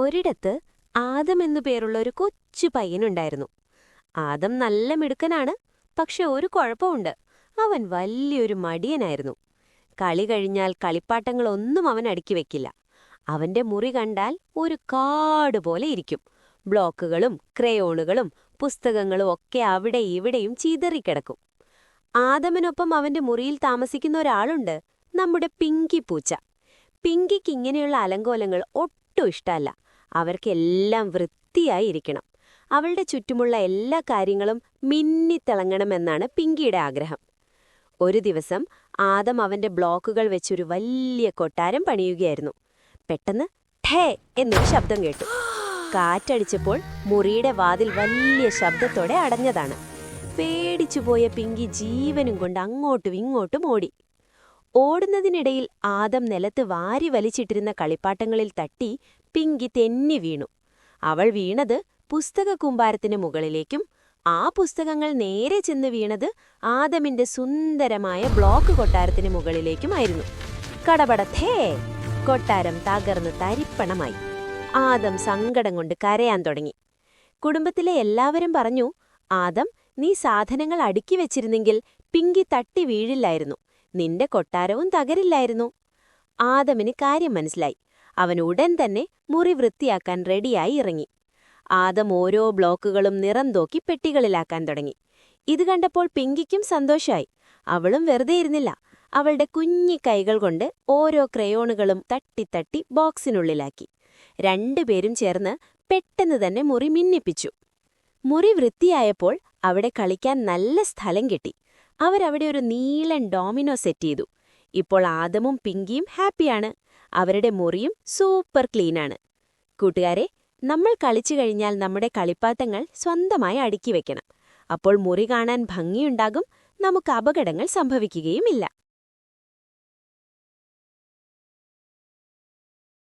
ഒരിടത്ത് ആദം എന്നു പേരുള്ള ഒരു കൊച്ചു പയ്യനുണ്ടായിരുന്നു. ആദം നല്ല മിടുക്കനാണ്. പക്ഷെ ഒരു കുഴപ്പമുണ്ട്. അവൻ വലിയൊരു മടിയനായിരുന്നു. കളി കഴിഞ്ഞാൽ കളിപ്പാട്ടങ്ങളൊന്നും അവൻ അടുക്കി വെക്കില്ല. അവന്റെ മുറി കണ്ടാൽ ഒരു കാട് പോലെ ഇരിക്കും. ബ്ലോക്കുകളും ക്രയോണുകളും പുസ്തകങ്ങളും ഒക്കെ അവിടെ ഇവിടെയും ചിതറിക്കിടക്കും. ആദമിനൊപ്പം അവന്റെ മുറിയിൽ താമസിക്കുന്ന ഒരാളുണ്ട്, നമ്മുടെ പിങ്കി പൂച്ച. പിങ്കിക്ക് ഇങ്ങനെയുള്ള അലങ്കോലങ്ങൾ ഒട്ടും ഇഷ്ടമല്ല. അവർക്കെല്ലാം വൃത്തിയായി ഇരിക്കണം. അവളുടെ ചുറ്റുമുള്ള എല്ലാ കാര്യങ്ങളും മിന്നിത്തിളങ്ങണമെന്നാണ് പിങ്കിയുടെ ആഗ്രഹം. ഒരു ദിവസം ആദം അവന്റെ ബ്ലോക്കുകൾ വെച്ചൊരു വലിയ കൊട്ടാരം പണിയുകയായിരുന്നു. പെട്ടെന്ന് ഠേ എന്നൊരു ശബ്ദം കേട്ടു. കാറ്റടിച്ചപ്പോൾ മുറിയുടെ വാതിൽ വലിയ ശബ്ദത്തോടെ അടഞ്ഞതാണ്. പേടിച്ചുപോയ പിങ്കി ജീവനും കൊണ്ട് അങ്ങോട്ടും ഇങ്ങോട്ടും ഓടി. ഓടുന്നതിനിടയിൽ ആദം നിലത്ത് വാരി വലിച്ചിട്ടിരുന്ന കളിപ്പാട്ടങ്ങളിൽ തട്ടി പിങ്കി തെന്നി വീണു. അവൾ വീണത് പുസ്തകക്കൂമ്പാരത്തിന് മുകളിലേക്കും ആ പുസ്തകങ്ങൾ നേരെ ചെന്ന് വീണത് ആദമിന്റെ സുന്ദരമായ ബ്ലോക്ക് കൊട്ടാരത്തിന് മുകളിലേക്കുമായിരുന്നു. കടപടത്തേ! കൊട്ടാരം തകർന്ന് തരിപ്പണമായി. ആദം സങ്കടം കൊണ്ട് കരയാൻ തുടങ്ങി. കുടുംബത്തിലെ എല്ലാവരും പറഞ്ഞു, ആദം, നീ സാധനങ്ങൾ അടുക്കി വെച്ചിരുന്നെങ്കിൽ പിങ്കി തട്ടി വീഴില്ലായിരുന്നു, നിന്റെ കൊട്ടാരവും തകരില്ലായിരുന്നു. ആദമിന് കാര്യം മനസ്സിലായി. അവൻ ഉടൻ തന്നെ മുറി വൃത്തിയാക്കാൻ റെഡിയായി ഇറങ്ങി. ആദം ഓരോ ബ്ലോക്കുകളും നിറം തോക്കി പെട്ടികളിലാക്കാൻ തുടങ്ങി. ഇത് കണ്ടപ്പോൾ പിങ്കിക്കും സന്തോഷമായി. അവളും വെറുതെ ഇരുന്നില്ല. അവളുടെ കുഞ്ഞി കൈകൾ കൊണ്ട് ഓരോ ക്രയോണുകളും തട്ടിത്തട്ടി ബോക്സിനുള്ളിലാക്കി. രണ്ടുപേരും ചേർന്ന് പെട്ടെന്ന് തന്നെ മുറി മിന്നിപ്പിച്ചു. മുറി വൃത്തിയായപ്പോൾ അവിടെ കളിക്കാൻ നല്ല സ്ഥലം കിട്ടി. അവരവിടെ ഒരു നീളൻ ഡോമിനോ സെറ്റ് ചെയ്തു. ഇപ്പോൾ ആദമും പിങ്കിയും ഹാപ്പിയാണ്. അവരുടെ മുറിയും സൂപ്പർ ക്ലീനാണ്. കൂട്ടുകാരെ, നമ്മൾ കളിച്ചു കഴിഞ്ഞാൽ നമ്മുടെ കളിപ്പാട്ടങ്ങൾ സ്വന്തമായി അടുക്കി വെക്കണം. അപ്പോൾ മുറി കാണാൻ ഭംഗിയുണ്ടാകും, നമുക്ക് അപകടങ്ങൾ സംഭവിക്കുകയുമില്ല.